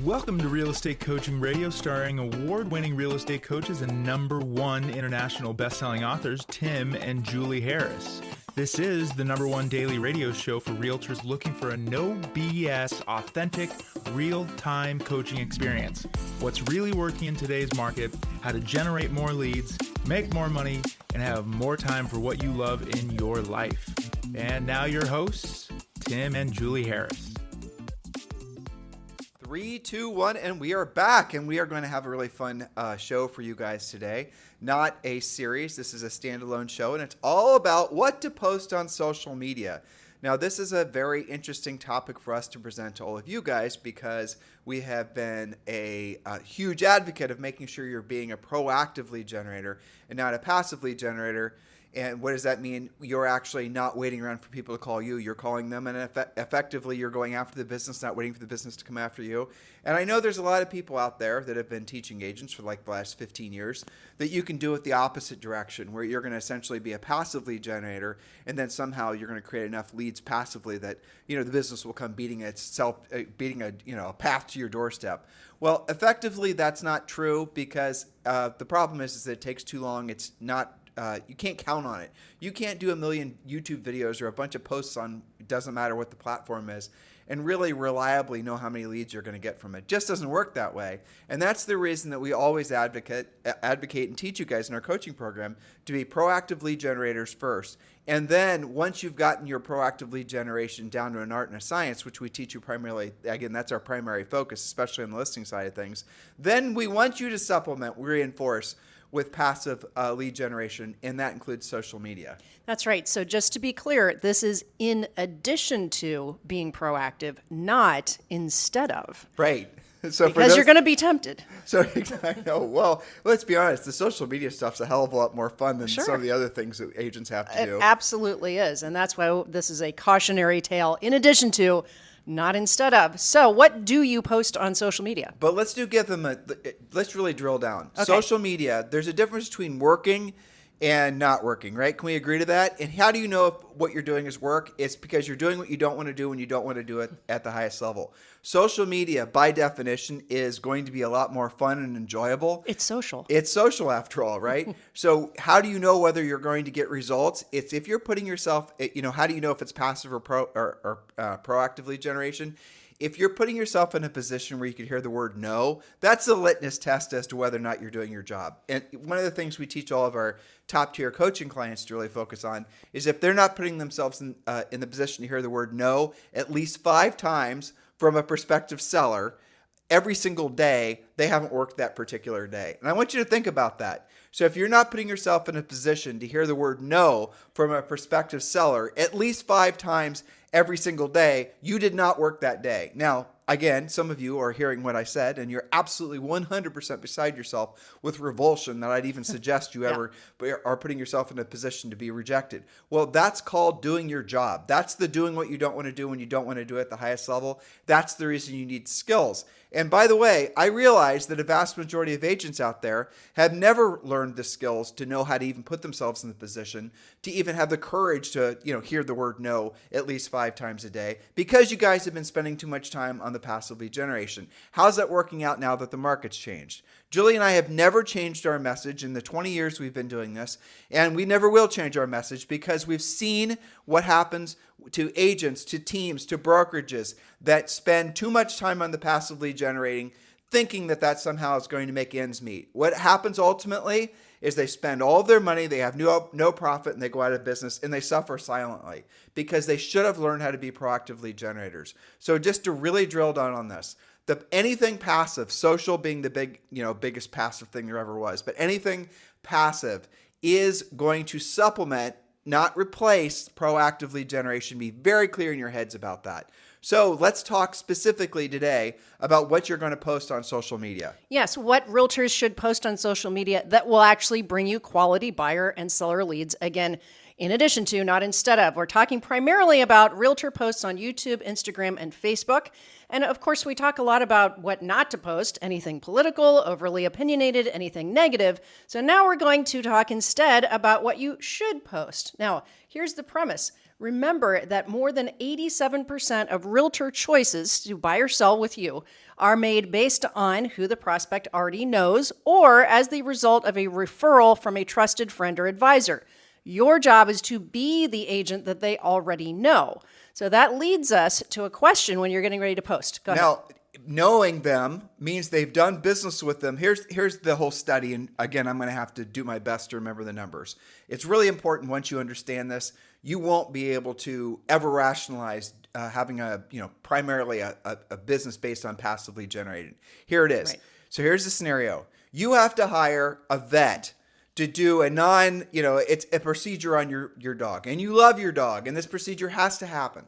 Welcome to Real Estate Coaching Radio, starring award-winning real estate coaches and #1 international best-selling authors, Tim and Julie Harris. This is the #1 daily radio show for realtors looking for a no BS, authentic, real-time coaching experience. What's really working in today's market, how to generate more leads, make more money, and have more time for what you love in your life. And now your hosts, Tim and Julie Harris. 3, 2, 1, and we are back, and we are going to have a really fun show for you guys today. Not a series. This is a standalone show, and it's all about what to post on social media. Now, this is a very interesting topic for us to present to all of you guys because we have been a huge advocate of making sure you're being a proactive lead generator and not a passive lead generator. And what does that mean? You're actually not waiting around for people to call you. You're calling them, and effectively you're going after the business, not waiting for the business to come after you. And I know there's a lot of people out there that have been teaching agents for like the last 15 years that you can do it the opposite direction, where you're going to essentially be a passive lead generator, and then somehow you're going to create enough leads passively that the business will come beating a path to your doorstep. Well, effectively that's not true because the problem is that it takes too long. It's not. You can't count on it. You can't do a million YouTube videos or a bunch of posts on, it doesn't matter what the platform is, and really reliably know how many leads you're going to get from it. It just doesn't work that way. And that's the reason that we always advocate and teach you guys in our coaching program to be proactive lead generators first. And then once you've gotten your proactive lead generation down to an art and a science, which we teach you primarily, again, that's our primary focus, especially on the listing side of things, then we want you to supplement, reinforce with passive lead generation, and that includes social media. That's right. So just to be clear, this is in addition to being proactive, not instead of. Right. So because you're going to be tempted. So I know. Well, let's be honest. The social media stuff's a hell of a lot more fun than some of the other things that agents have to do. It absolutely is. And that's why this is a cautionary tale in addition to, not instead of. So what do you post on social media? But let's really drill down. Okay. Social media, there's a difference between working and not working, right? Can we agree to that? And how do you know if what you're doing is work? It's because you're doing what you don't want to do when you don't want to do it at the highest level. Social media, by definition, is going to be a lot more fun and enjoyable. It's social. It's social after all, right? So how do you know whether you're going to get results? It's if you're putting yourself, how do you know if it's passive or proactive lead generation? If you're putting yourself in a position where you can hear the word no, that's a litmus test as to whether or not you're doing your job. And one of the things we teach all of our top tier coaching clients to really focus on is if they're not putting themselves in the position to hear the word no at least 5 times from a prospective seller every single day, they haven't worked that particular day. And I want you to think about that. So if you're not putting yourself in a position to hear the word no from a prospective seller at least 5 times every single day, you did not work that day. Now, again, some of you are hearing what I said, and you're absolutely 100% beside yourself with revulsion that I'd even suggest you ever are putting yourself in a position to be rejected. Well, that's called doing your job. That's the doing what you don't want to do when you don't want to do it at the highest level. That's the reason you need skills. And by the way, I realize that a vast majority of agents out there have never learned the skills to know how to even put themselves in the position to even have the courage to, hear the word no at least 5 times a day because you guys have been spending too much time on the passive lead generation. How's that working out now that the market's changed? Julie and I have never changed our message in the 20 years we've been doing this, and we never will change our message because we've seen what happens to agents, to teams, to brokerages that spend too much time on the passive lead generating, thinking that somehow is going to make ends meet. What happens ultimately is they spend all of their money, they have no profit, and they go out of business, and they suffer silently because they should have learned how to be proactive lead generators. So just to really drill down on this, anything passive, social being the biggest passive thing there ever was, but anything passive is going to supplement, not replace, proactive lead generation. Be very clear in your heads about that. So let's talk specifically today about what you're going to post on social media. Yes, what realtors should post on social media that will actually bring you quality buyer and seller leads. Again, in addition to, not instead of. We're talking primarily about realtor posts on YouTube, Instagram, and Facebook. And of course, we talk a lot about what not to post, anything political, overly opinionated, anything negative. So now we're going to talk instead about what you should post. Now, here's the premise. Remember that more than 87% of realtor choices to buy or sell with you are made based on who the prospect already knows or as the result of a referral from a trusted friend or advisor. Your job is to be the agent that they already know. So that leads us to a question when you're getting ready to post. Go ahead. Now, knowing them means they've done business with them. Here's the whole study. And again, I'm going to have to do my best to remember the numbers. It's really important once you understand this, you won't be able to ever rationalize having primarily a business based on passively generated. Here it is. Right. So here's the scenario. You have to hire a vet to do it's a procedure on your dog, and you love your dog, and this procedure has to happen.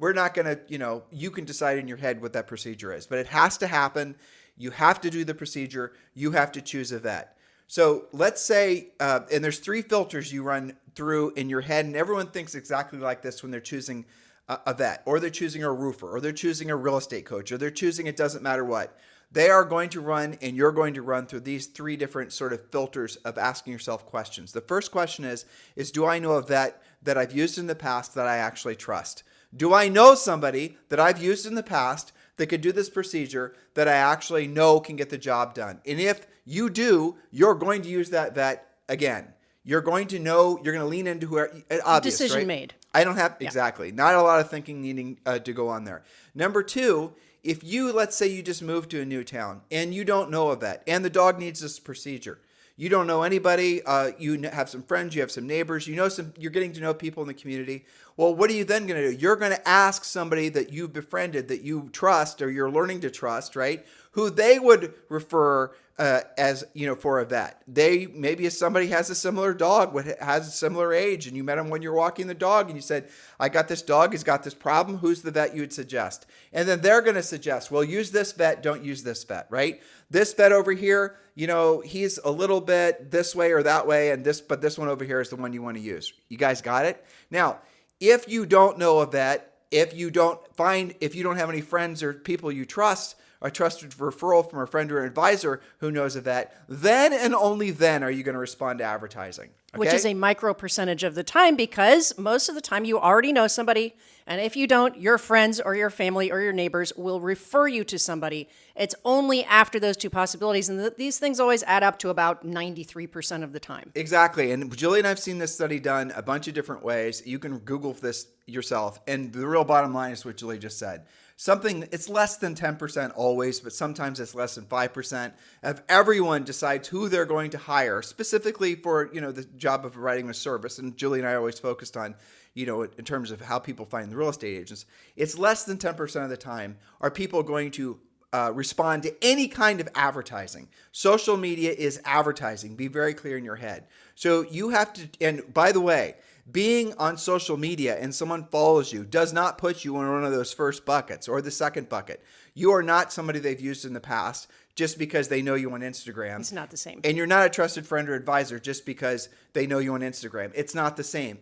We're not going to, you can decide in your head what that procedure is, but it has to happen. You have to do the procedure. You have to choose a vet. So let's say, and there's 3 filters you run through in your head, and everyone thinks exactly like this when they're choosing a vet, or they're choosing a roofer, or they're choosing a real estate coach, or they're choosing, it doesn't matter what. They are going to run, and you're going to run through these 3 different sort of filters of asking yourself questions. The first question is do I know a vet that I've used in the past that I actually trust? Do I know somebody that I've used in the past that could do this procedure that I actually know can get the job done? And if you do, you're going to use that vet again. You're going to know, you're going to lean into whoever, obvious, Decision right? made. I don't have, exactly. Not a lot of thinking needing to go on there. Number 2, if let's say you just moved to a new town and you don't know a vet and the dog needs this procedure. You don't know anybody. You have some friends. You have some neighbors. You're getting to know people in the community. Well, what are you then going to do? You're going to ask somebody that you've befriended, that you trust, or you're learning to trust, right? Who they would refer for a vet. Maybe if somebody has a similar dog, has a similar age, and you met him when you're walking the dog, and you said, "I got this dog. He's got this problem. Who's the vet you would suggest?" And then they're going to suggest, "Well, use this vet. Don't use this vet." Right? This vet over here, he's a little bit this way or that way, but this one over here is the one you want to use. You guys got it? Now, if you don't know a vet, if you don't have any friends or people you trust, a trusted referral from a friend or an advisor who knows a vet, then and only then are you going to respond to advertising. Okay? Which is a micro percentage of the time, because most of the time you already know somebody. And if you don't, your friends or your family or your neighbors will refer you to somebody. It's only after those 2 possibilities. And these things always add up to about 93% of the time. Exactly. And Julie and I have seen this study done a bunch of different ways. You can Google this yourself. And the real bottom line is what Julie just said. It's less than 10% always, but sometimes it's less than 5% of everyone decides who they're going to hire specifically for, the job of providing a service. And Julie and I are always focused on, in terms of how people find the real estate agents. It's less than 10% of the time are people going to respond to any kind of advertising. Social media is advertising. Be very clear in your head. So you have to, and by the way, being on social media and someone follows you does not put you in one of those first buckets or the second bucket. You are not somebody they've used in the past just because they know you on Instagram. It's not the same. And you're not a trusted friend or advisor just because they know you on Instagram. It's not the same.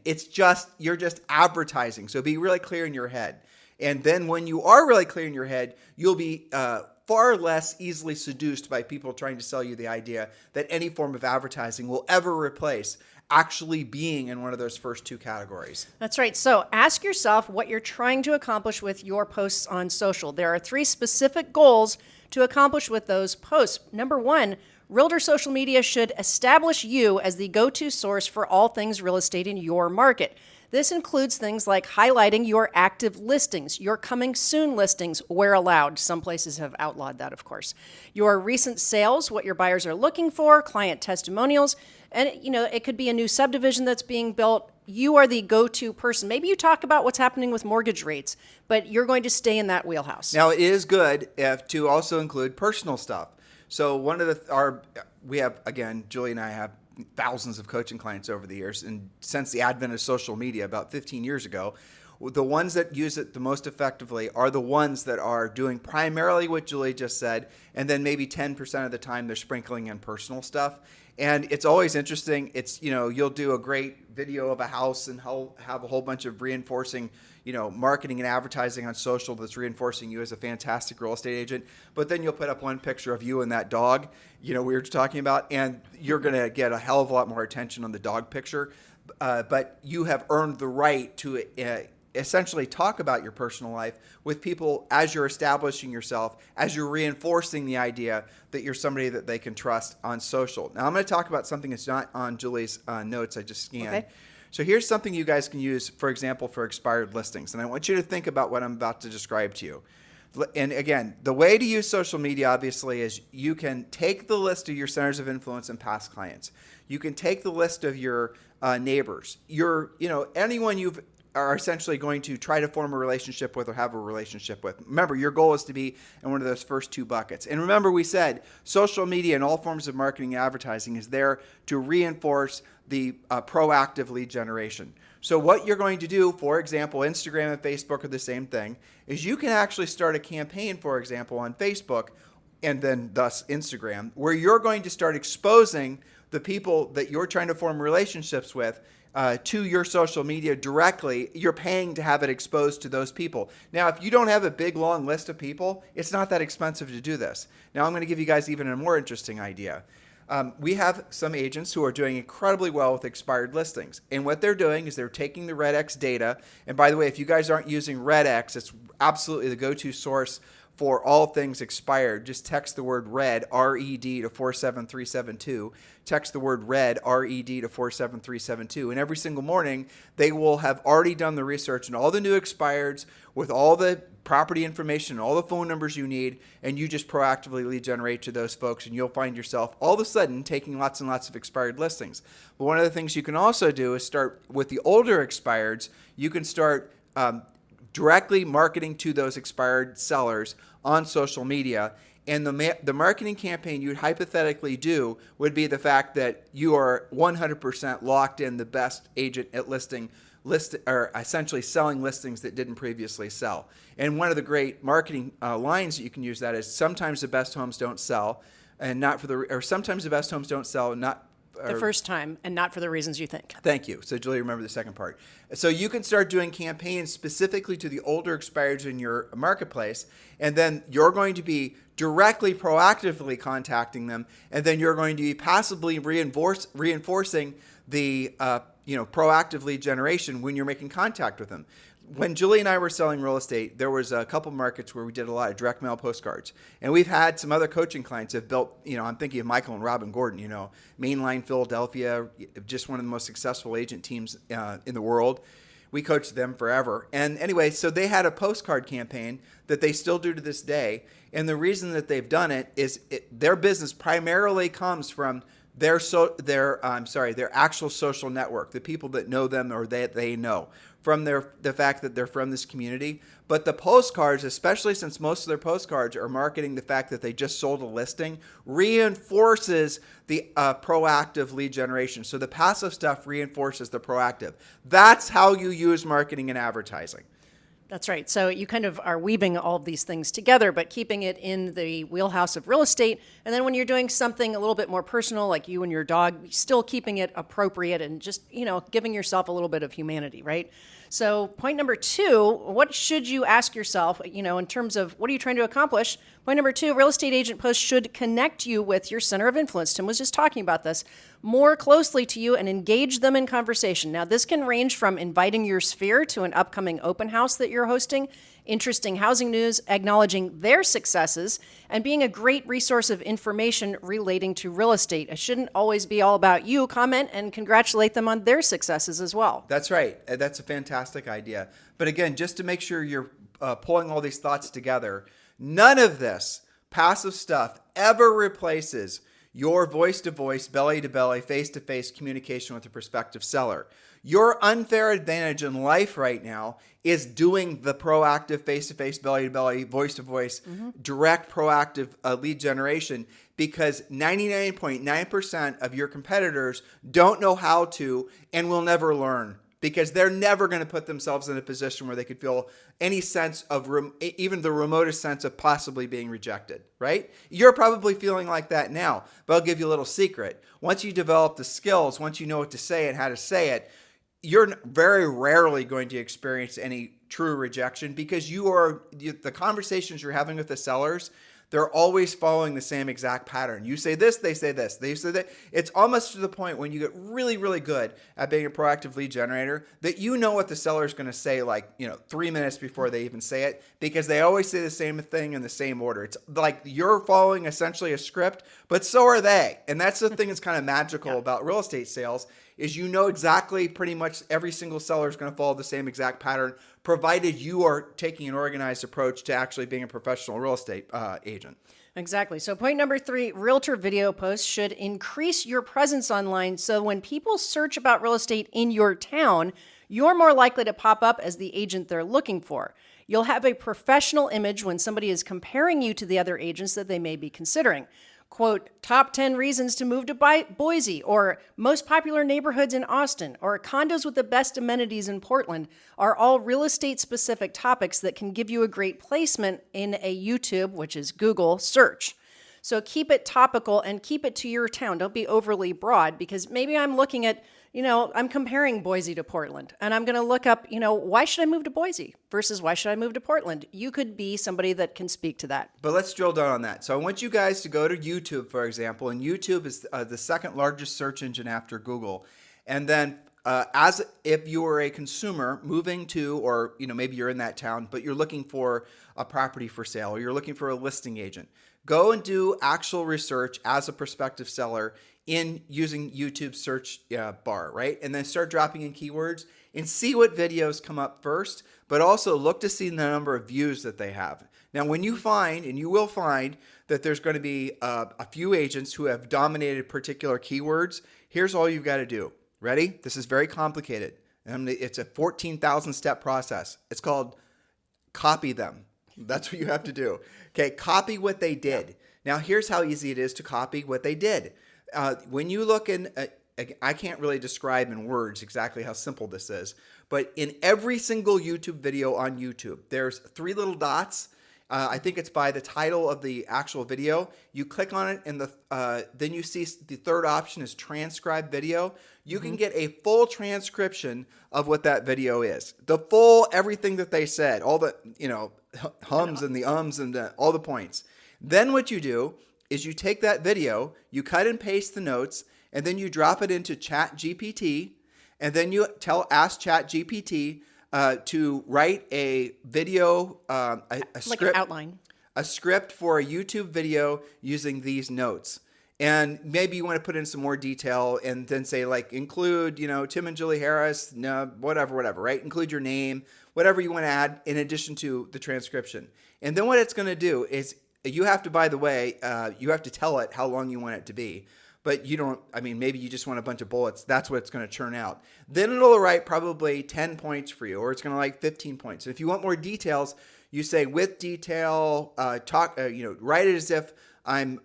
You're just advertising. So be really clear in your head. And then when you are really clear in your head, you'll be far less easily seduced by people trying to sell you the idea that any form of advertising will ever replace actually being in one of those first 2 categories. That's right. So ask yourself what you're trying to accomplish with your posts on social. There are 3 specific goals to accomplish with those posts. Number 1, Realtor social media should establish you as the go-to source for all things real estate in your market. This includes things like highlighting your active listings, your coming soon listings where allowed. Some places have outlawed that, of course. Your recent sales, what your buyers are looking for, client testimonials, and it could be a new subdivision that's being built. You are the go-to person. Maybe you talk about what's happening with mortgage rates, but you're going to stay in that wheelhouse. Now, it is good to also include personal stuff. So we have, again, Julie and I have thousands of coaching clients over the years. And since the advent of social media about 15 years ago, the ones that use it the most effectively are the ones that are doing primarily what Julie just said. And then maybe 10% of the time they're sprinkling in personal stuff. And it's always interesting. You'll do a great video of a house and have a whole bunch of reinforcing, marketing and advertising on social that's reinforcing you as a fantastic real estate agent. But then you'll put up one picture of you and that dog, we were talking about, and you're going to get a hell of a lot more attention on the dog picture. but you have earned the right to essentially talk about your personal life with people as you're establishing yourself, as you're reinforcing the idea that you're somebody that they can trust on social. Now, I'm going to talk about something that's not on Julie's notes I just scanned. Okay. So here's something you guys can use, for example, for expired listings. And I want you to think about what I'm about to describe to you. And again, the way to use social media, obviously, is you can take the list of your centers of influence and past clients. You can take the list of your neighbors, anyone you've are essentially going to try to form a relationship with or have a relationship with. Remember, your goal is to be in one of those first two buckets. And remember, we said social media and all forms of marketing and advertising is there to reinforce the proactive lead generation. So what you're going to do, for example, Instagram and Facebook are the same thing, is you can actually start a campaign, for example, on Facebook and then thus Instagram, where you're going to start exposing the people that you're trying to form relationships with to your social media directly. You're paying to have it exposed to those people. Now, if you don't have a big, long list of people, it's not that expensive to do this. Now, I'm going to give you guys even a more interesting idea. We have some agents who are doing incredibly well with expired listings. And what they're doing is they're taking the REDX data. And by the way, if you guys aren't using REDX, it's absolutely the go-to source for all things expired. Just text the word RED, R-E-D, to 47372. Text the word RED, R-E-D, to 47372. And every single morning, they will have already done the research on all the new expireds with all the property information, all the phone numbers you need, and you just proactively lead generate to those folks, and you'll find yourself all of a sudden taking lots and lots of expired listings. But one of the things you can also do is start with the older expireds. You can start directly marketing to those expired sellers on social media. And the marketing campaign you'd hypothetically do would be the fact that you are 100% locked in the best agent at or essentially selling listings that didn't previously sell. And one of the great marketing lines that you can use that is sometimes the best homes don't sell, and sometimes the best homes don't sell, The first time, and not for the reasons you think. Thank you. So, Julie, remember the second part. So you can start doing campaigns specifically to the older expireds in your marketplace, and then you're going to be directly, proactively contacting them, and then you're going to be passively reinforcing the proactive lead generation when you're making contact with them. When Julie and I were selling real estate, there was a couple markets where we did a lot of direct mail postcards. And we've had some other coaching clients have built, I'm thinking of Michael and Robin Gordon, mainline Philadelphia, just one of the most successful agent teams in the world. We coached them forever. And anyway, so they had a postcard campaign that they still do to this day. And the reason that they've done it is their business primarily comes from their actual social network, the people that know them or that they know, from the fact that they're from this community. But the postcards, especially since most of their postcards are marketing the fact that they just sold a listing, reinforces the proactive lead generation. So the passive stuff reinforces the proactive. That's how you use marketing and advertising. That's right. So you kind of are weaving all of these things together, but keeping it in the wheelhouse of real estate. And then when you're doing something a little bit more personal, like you and your dog, still keeping it appropriate and just, giving yourself a little bit of humanity, right? So point number 2, what should you ask yourself, in terms of what are you trying to accomplish? Point number 2, real estate agent posts should connect you with your center of influence. Tim was just talking about this, more closely to you and engage them in conversation. Now, this can range from inviting your sphere to an upcoming open house that you're hosting, interesting housing news, acknowledging their successes, and being a great resource of information relating to real estate. It shouldn't always be all about you. Comment and congratulate them on their successes as well. That's right. That's a fantastic idea. But again, just to make sure you're pulling all these thoughts together, none of this passive stuff ever replaces your voice-to-voice, belly-to-belly, face-to-face communication with a prospective seller. Your unfair advantage in life right now is doing the proactive face-to-face, belly-to-belly, voice-to-voice, direct proactive lead generation, because 99.9% of your competitors don't know how to and will never learn, because they're never going to put themselves in a position where they could feel any sense of, even the remotest sense of possibly being rejected, right? You're probably feeling like that now, but I'll give you a little secret. Once you develop the skills, once you know what to say and how to say it, you're very rarely going to experience any true rejection, because the conversations you're having with the sellers, They're always following the same exact pattern. You say this, they say this. They say that. It's almost to the point when you get really, really good at being a proactive lead generator that you know what the seller is going to say 3 minutes before they even say it, because they always say the same thing in the same order. It's like you're following essentially a script, but so are they. And that's the thing that's kind of magical about real estate sales is you know exactly pretty much every single seller is going to follow the same exact pattern, provided you are taking an organized approach to actually being a professional real estate agent. Exactly. So point number 3, realtor video posts should increase your presence online. So when people search about real estate in your town, you're more likely to pop up as the agent they're looking for. You'll have a professional image when somebody is comparing you to the other agents that they may be considering. Quote, top 10 reasons to move to Boise, or most popular neighborhoods in Austin, or condos with the best amenities in Portland are all real estate specific topics that can give you a great placement in a YouTube, which is Google, search. So keep it topical and keep it to your town. Don't be overly broad, because maybe I'm looking at, I'm comparing Boise to Portland, and I'm going to look up, why should I move to Boise versus why should I move to Portland? You could be somebody that can speak to that. But let's drill down on that. So I want you guys to go to YouTube, for example, and YouTube is the second largest search engine after Google. And then as if you are a consumer moving to, or maybe you're in that town, but you're looking for a property for sale, or you're looking for a listing agent, go and do actual research as a prospective seller in using YouTube search bar, right? And then start dropping in keywords and see what videos come up first, but also look to see the number of views that they have. Now, when you find, and you will find, that there's going to be a few agents who have dominated particular keywords, here's all you've got to do. Ready? This is very complicated. It's a 14,000 step process. It's called copy them. That's what you have to do. Okay, copy what they did. Now, here's how easy it is to copy what they did. When you look in, I can't really describe in words exactly how simple this is, but in every single YouTube video on YouTube, there's 3 little dots. I think it's by the title of the actual video. You click on it, and then you see the third option is transcribe video. You can get a full transcription of what that video is. The full, everything that they said, all the, hums and the ums and all the points. Then what you do is you take that video, you cut and paste the notes, and then you drop it into ChatGPT, and then you ask ChatGPT to write a video, a like script, an outline, a script for a YouTube video using these notes. And maybe you want to put in some more detail and then say include, Tim and Julie Harris, whatever, right? Include your name, whatever you want to add in addition to the transcription. And then what it's going to do is you have to, by the way, you have to tell it how long you want it to be. But you don't, maybe you just want a bunch of bullets. That's what it's going to churn out. Then it'll write probably 10 points for you, or it's going to write 15 points. And if you want more details, you say with detail, write it as if I'm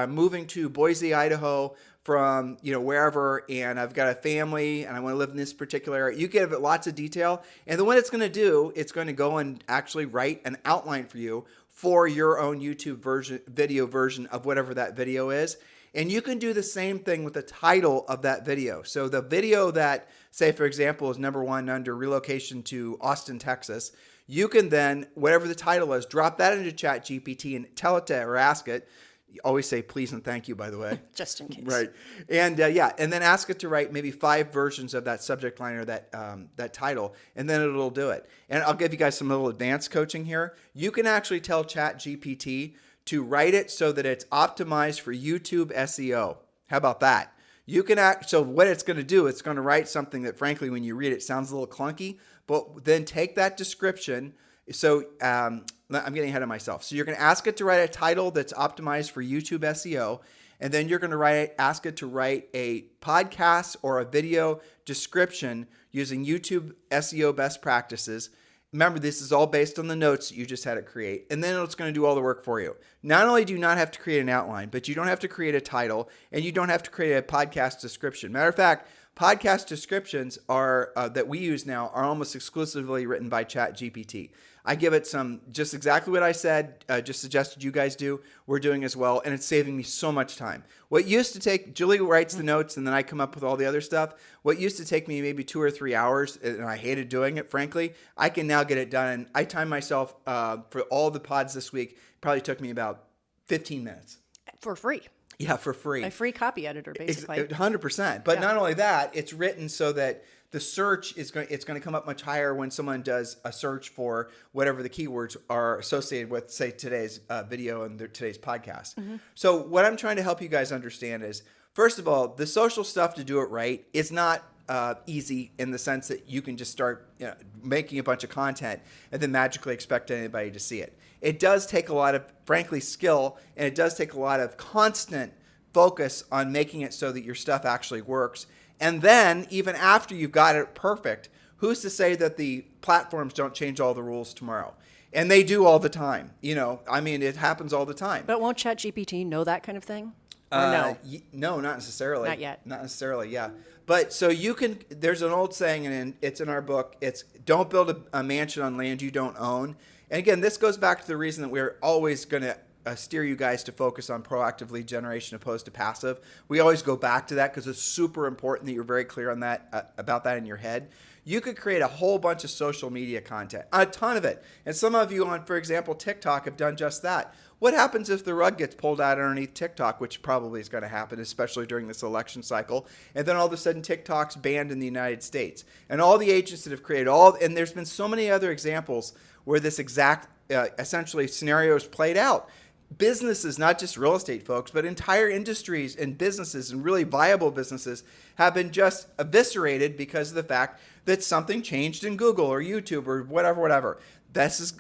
moving to Boise, Idaho from, wherever, and I've got a family and I want to live in this particular area. You give it lots of detail. And then what it's going to do, it's going to go and actually write an outline for you for your own YouTube video version of whatever that video is. And you can do the same thing with the title of that video. So the video that, say, for example, is number 1 under relocation to Austin, Texas, you can then, whatever the title is, drop that into ChatGPT and tell it to, or ask it. You always say please and thank you, by the way. just in case. Right. And and then ask it to write maybe 5 versions of that subject line or that title, and then it'll do it. And I'll give you guys some little advanced coaching here. You can actually tell ChatGPT to write it so that it's optimized for YouTube SEO. How about that? So what it's going to do, it's going to write something that, frankly, when you read it, sounds a little clunky, but then take that description. So I'm getting ahead of myself. So you're going to ask it to write a title that's optimized for YouTube SEO, and then you're going to ask it to write a podcast or a video description using YouTube SEO best practices. Remember, this is all based on the notes that you just had it create, and then it's going to do all the work for you. Not only do you not have to create an outline, but you don't have to create a title, and you don't have to create a podcast description. Matter of fact, podcast descriptions are that we use now are almost exclusively written by ChatGPT. I give it just exactly what I said, just suggested you guys do. We're doing as well, and it's saving me so much time. What used to take, Julie writes the notes, and then I come up with all the other stuff. What used to take me maybe 2 or 3 hours, and I hated doing it, frankly, I can now get it done. I time myself for all the pods this week. It probably took me about 15 minutes. For free. Yeah, for free. A free copy editor, basically. 100%. But not only that, it's written so that the search is going to come up much higher when someone does a search for whatever the keywords are associated with, say, today's video and today's podcast. So what I'm trying to help you guys understand is, first of all, the social stuff to do it right is not easy in the sense that you can just start making a bunch of content and then magically expect anybody to see it. It does take a lot of, frankly, skill, and it does take a lot of constant focus on making it so that your stuff actually works. And then, even after you've got it perfect, who's to say that the platforms don't change all the rules tomorrow? And they do all the time. It happens all the time. But won't ChatGPT know that kind of thing? Or no? No, not necessarily. Not yet. Not necessarily, yeah. But so there's an old saying, and it's in our book, it's don't build a mansion on land you don't own. And again, this goes back to the reason that we're always going to steer you guys to focus on proactive lead generation opposed to passive. We always go back to that because it's super important that you're very clear on that, about that in your head. You could create a whole bunch of social media content, a ton of it. And some of you on, for example, TikTok have done just that. What happens if the rug gets pulled out underneath TikTok, which probably is going to happen, especially during this election cycle, and then all of a sudden TikTok's banned in the United States? And all the agents that have created and there's been so many other examples where this exact essentially scenario is played out. Businesses, not just real estate folks, but entire industries and businesses and really viable businesses have been just eviscerated because of the fact that something changed in Google or YouTube or whatever. This is,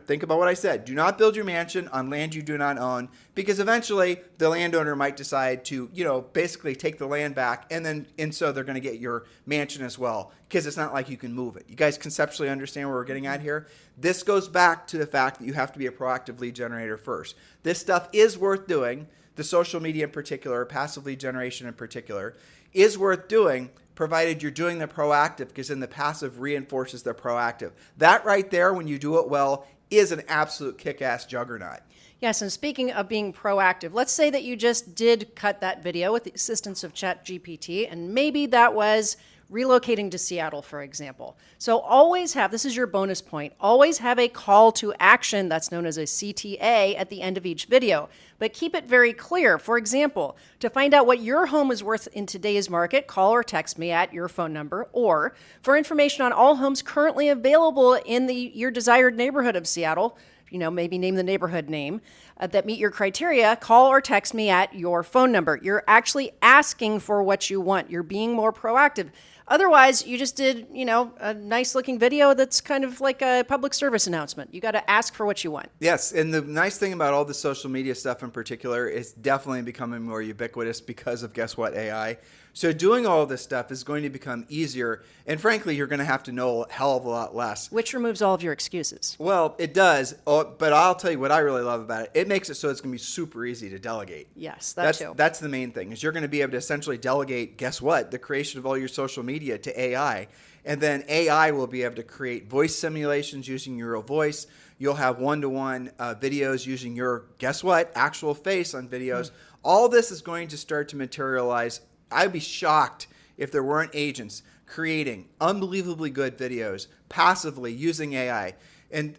think about what I said. Do not build your mansion on land you do not own, because eventually the landowner might decide to, basically take the land back, and so they're going to get your mansion as well, because it's not like you can move it. You guys conceptually understand where we're getting at here? This goes back to the fact that you have to be a proactive lead generator first. This stuff is worth doing. The social media in particular, passive lead generation in particular, is worth doing, provided you're doing the proactive, because then the passive reinforces the proactive. That right there, when you do it well, is an absolute kick-ass juggernaut. Yes, and speaking of being proactive, let's say that you just did cut that video with the assistance of ChatGPT, and maybe that was relocating to Seattle, for example. So always have, this is your bonus point, always have a call to action that's known as a CTA at the end of each video. But keep it very clear. For example, to find out what your home is worth in today's market, call or text me at your phone number. Or for information on all homes currently available in your desired neighborhood of Seattle, maybe name the neighborhood name that meet your criteria, call or text me at your phone number. You're actually asking for what you want. You're being more proactive. Otherwise, you just did, a nice looking video that's kind of like a public service announcement. You got to ask for what you want. Yes, and the nice thing about all the social media stuff in particular is definitely becoming more ubiquitous because of, guess what, AI. So doing all of this stuff is going to become easier, and frankly, you're going to have to know a hell of a lot less. Which removes all of your excuses. Well, it does, but I'll tell you what I really love about it. It makes it so it's going to be super easy to delegate. Yes, that's too. That's the main thing, is you're going to be able to essentially delegate, guess what, the creation of all your social media to AI. And then AI will be able to create voice simulations using your real voice. You'll have one-to-one videos using your, guess what, actual face on videos. All this is going to start to materialize. I'd be shocked if there weren't agents creating unbelievably good videos passively using AI. And,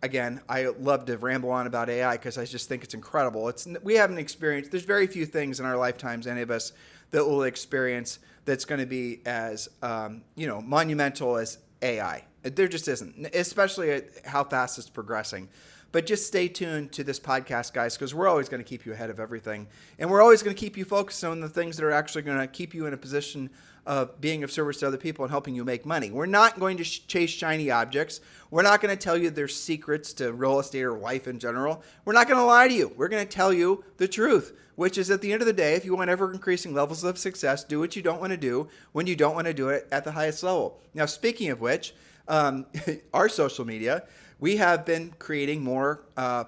again, I love to ramble on about AI because I just think it's incredible. We haven't experienced, there's very few things in our lifetimes, any of us, that will experience that's going to be as, monumental as AI. There just isn't, especially at how fast it's progressing. But just stay tuned to this podcast, guys, because we're always going to keep you ahead of everything. And we're always going to keep you focused on the things that are actually going to keep you in a position of being of service to other people and helping you make money. We're not going to chase shiny objects. We're not going to tell you there's secrets to real estate or life in general. We're not going to lie to you. We're going to tell you the truth, which is at the end of the day, if you want ever increasing levels of success, do what you don't want to do when you don't want to do it at the highest level. Now, speaking of which, our social media, we have been creating more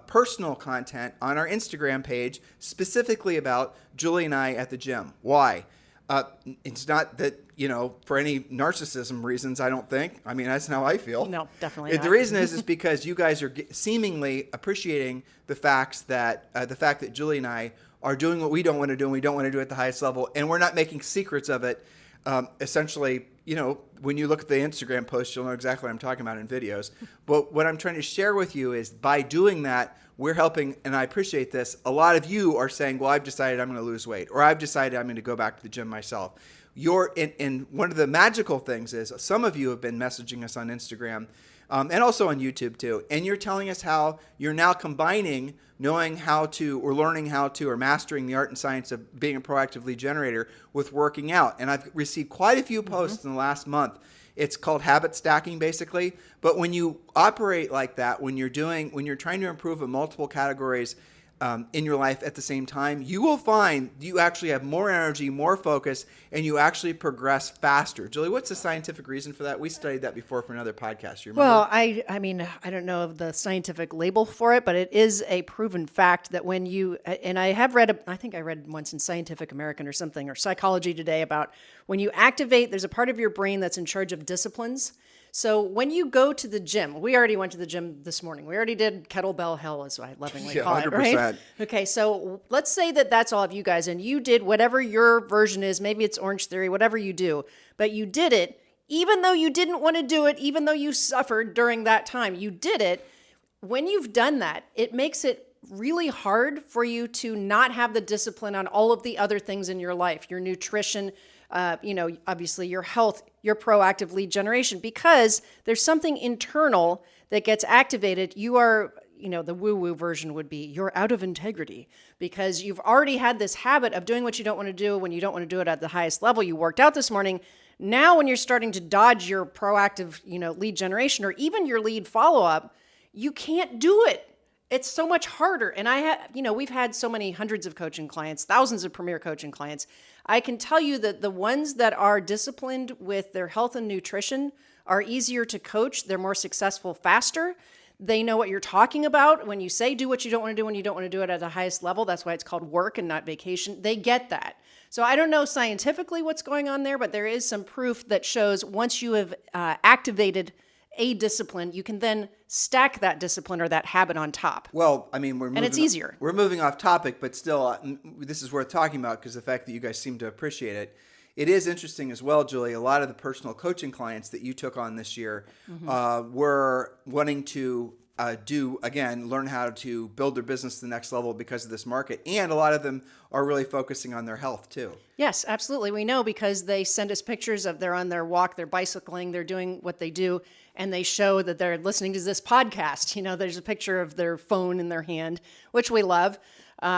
personal content on our Instagram page, specifically about Julie and I at the gym. Why? It's not that, for any narcissism reasons, I don't think. I mean, that's how I feel. No, definitely not. The reason is because you guys are seemingly appreciating the fact that Julie and I are doing what we don't want to do, and we don't want to do it at the highest level, and we're not making secrets of it. Essentially, when you look at the Instagram posts, you'll know exactly what I'm talking about in videos. But what I'm trying to share with you is by doing that, we're helping, and I appreciate this. A lot of you are saying, well, I've decided I'm going to lose weight, or I've decided I'm going to go back to the gym myself. And one of the magical things is some of you have been messaging us on Instagram and also on YouTube too. And you're telling us how you're now combining knowing how to, or learning how to, or mastering the art and science of being a proactive lead generator with working out. And I've received quite a few posts in the last month. It's called habit stacking, basically. But when you operate like that, when you're trying to improve in multiple categories in your life at the same time, you will find you actually have more energy, more focus, and you actually progress faster. Julie, what's the scientific reason for that? We studied that before for another podcast. You remember? Well, I mean, I don't know of the scientific label for it, but it is a proven fact that when you, and I have read, I think I read once in Scientific American or something, or Psychology Today, about when you activate, there's a part of your brain that's in charge of disciplines. So when you go to the gym, we already went to the gym this morning. We already did kettlebell hell, as I lovingly call it, right? Okay, so let's say that that's all of you guys, and you did whatever your version is. Maybe it's Orange Theory, whatever you do, but you did it, even though you didn't want to do it, even though you suffered during that time. You did it. When you've done that, it makes it really hard for you to not have the discipline on all of the other things in your life, your nutrition, obviously your health, your proactive lead generation, because there's something internal that gets activated. You are, the woo-woo version would be you're out of integrity because you've already had this habit of doing what you don't want to do when you don't want to do it at the highest level. You worked out this morning. Now, when you're starting to dodge your proactive, lead generation or even your lead follow-up, you can't do it. It's so much harder. And we've had so many hundreds of coaching clients, thousands of premier coaching clients. I can tell you that the ones that are disciplined with their health and nutrition are easier to coach. They're more successful faster. They know what you're talking about. When you say do what you don't want to do when you don't want to do it at the highest level, that's why it's called work and not vacation. They get that. So I don't know scientifically what's going on there, but there is some proof that shows once you have activated a discipline, you can then stack that discipline or that habit on top. Well, I mean, it's easier. We're moving off topic, but still, this is worth talking about because the fact that you guys seem to appreciate it. It is interesting as well, Julie. A lot of the personal coaching clients that you took on this year were wanting to learn how to build their business to the next level because of this market. And a lot of them are really focusing on their health too. Yes, absolutely. We know because they send us pictures of they're on their walk, they're bicycling, they're doing what they do, and they show that they're listening to this podcast. There's a picture of their phone in their hand, which we love.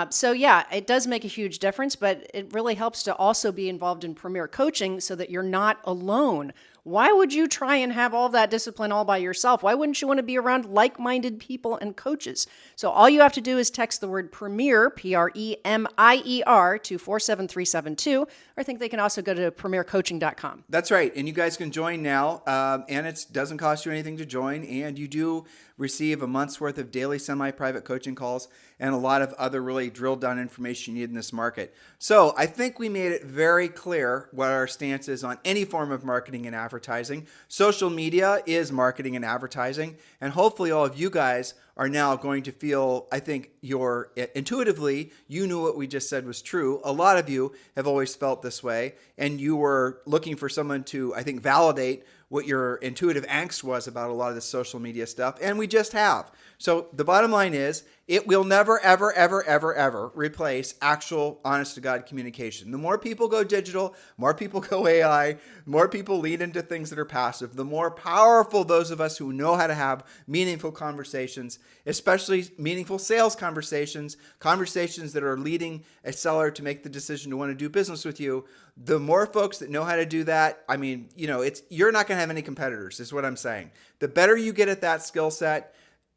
So yeah, it does make a huge difference, but it really helps to also be involved in premier coaching so that you're not alone. Why would you try and have all that discipline all by yourself? Why wouldn't you want to be around like-minded people and coaches? So all you have to do is text the word Premier, Premier, to 47372, or I think they can also go to premiercoaching.com. That's right. And you guys can join now, and it doesn't cost you anything to join, and you do receive a month's worth of daily semi-private coaching calls and a lot of other really drilled down information you need in this market. So I think we made it very clear what our stance is on any form of marketing and advertising. Social media is marketing and advertising, and hopefully all of you guys are now going to feel, I think intuitively, you knew what we just said was true. A lot of you have always felt this way, and you were looking for someone to, I think, validate what your intuitive angst was about a lot of this social media stuff, and we just have. So the bottom line is, it will never, ever, ever, ever, ever replace actual, honest-to-God communication. The more people go digital, more people go AI, more people lead into things that are passive, the more powerful those of us who know how to have meaningful conversations, especially meaningful sales conversations that are leading a seller to make the decision to want to do business with you. The more folks that know how to do that, I mean, you're not going to have any competitors, is what I'm saying. The better you get at that skill set,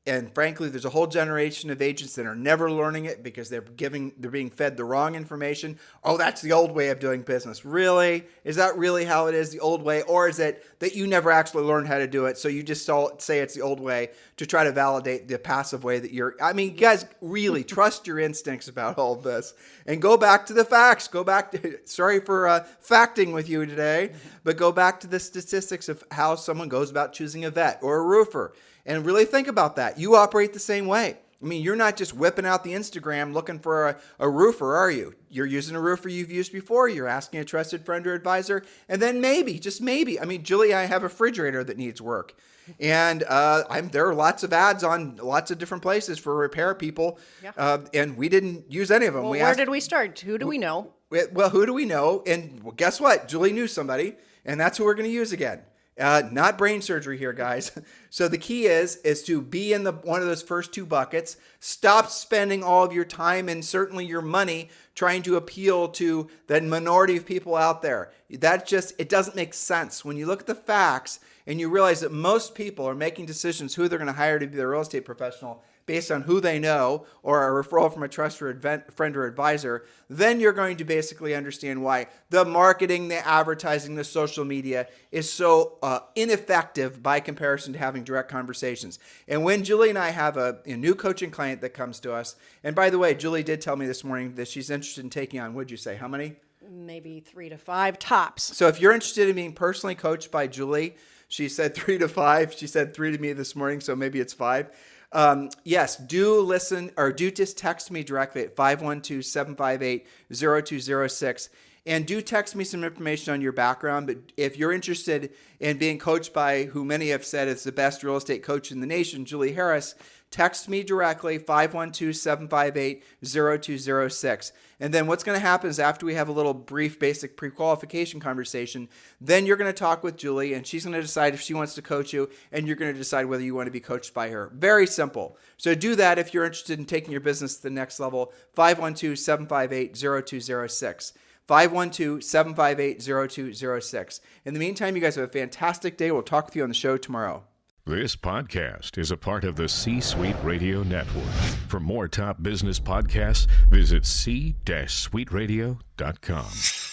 And frankly, there's a whole generation of agents that are never learning it because they're being fed the wrong information. Oh, that's the old way of doing business. Really? Is that really how it is, the old way? Or is it that you never actually learned how to do it, so you just say it's the old way to try to validate the passive way that you're... I mean, guys, really trust your instincts about all of this and go back to the facts. Go back to... Sorry for facting with you today, but go back to the statistics of how someone goes about choosing a vet or a roofer. And really think about that. You operate the same way. I mean, you're not just whipping out the Instagram looking for a roofer, are you? You're using a roofer you've used before. You're asking a trusted friend or advisor. And then maybe, just maybe, I mean, Julie, I have a refrigerator that needs work. And there are lots of ads on lots of different places for repair people. Yeah. And we didn't use any of them. Well, where did we start? Who do we know? Well, who do we know? And well, guess what? Julie knew somebody. And that's who we're going to use again. Not brain surgery here, guys. So the key is to be in one of those first two buckets. Stop spending all of your time and certainly your money trying to appeal to the minority of people out there. It doesn't make sense. When you look at the facts and you realize that most people are making decisions who they're going to hire to be their real estate professional based on who they know or a referral from a trusted friend or advisor, then you're going to basically understand why the marketing, the advertising, the social media is so ineffective by comparison to having direct conversations. And when Julie and I have a new coaching client that comes to us, and by the way, Julie did tell me this morning that she's interested in taking on, what'd you say, how many? Maybe 3 to 5 tops. So if you're interested in being personally coached by Julie, she said 3 to 5. She said 3 to me this morning, so maybe it's 5. Yes, do listen or do just text me directly at 512-758-0206. And do text me some information on your background. But if you're interested in being coached by who many have said is the best real estate coach in the nation, Julie Harris, text me directly, 512-758-0206. And then what's going to happen is after we have a little brief basic pre-qualification conversation, then you're going to talk with Julie and she's going to decide if she wants to coach you and you're going to decide whether you want to be coached by her. Very simple. So do that if you're interested in taking your business to the next level, 512-758-0206. 512-758-0206. In the meantime, you guys have a fantastic day. We'll talk with you on the show tomorrow. This podcast is a part of the C-Suite Radio Network. For more top business podcasts, visit c-suiteradio.com.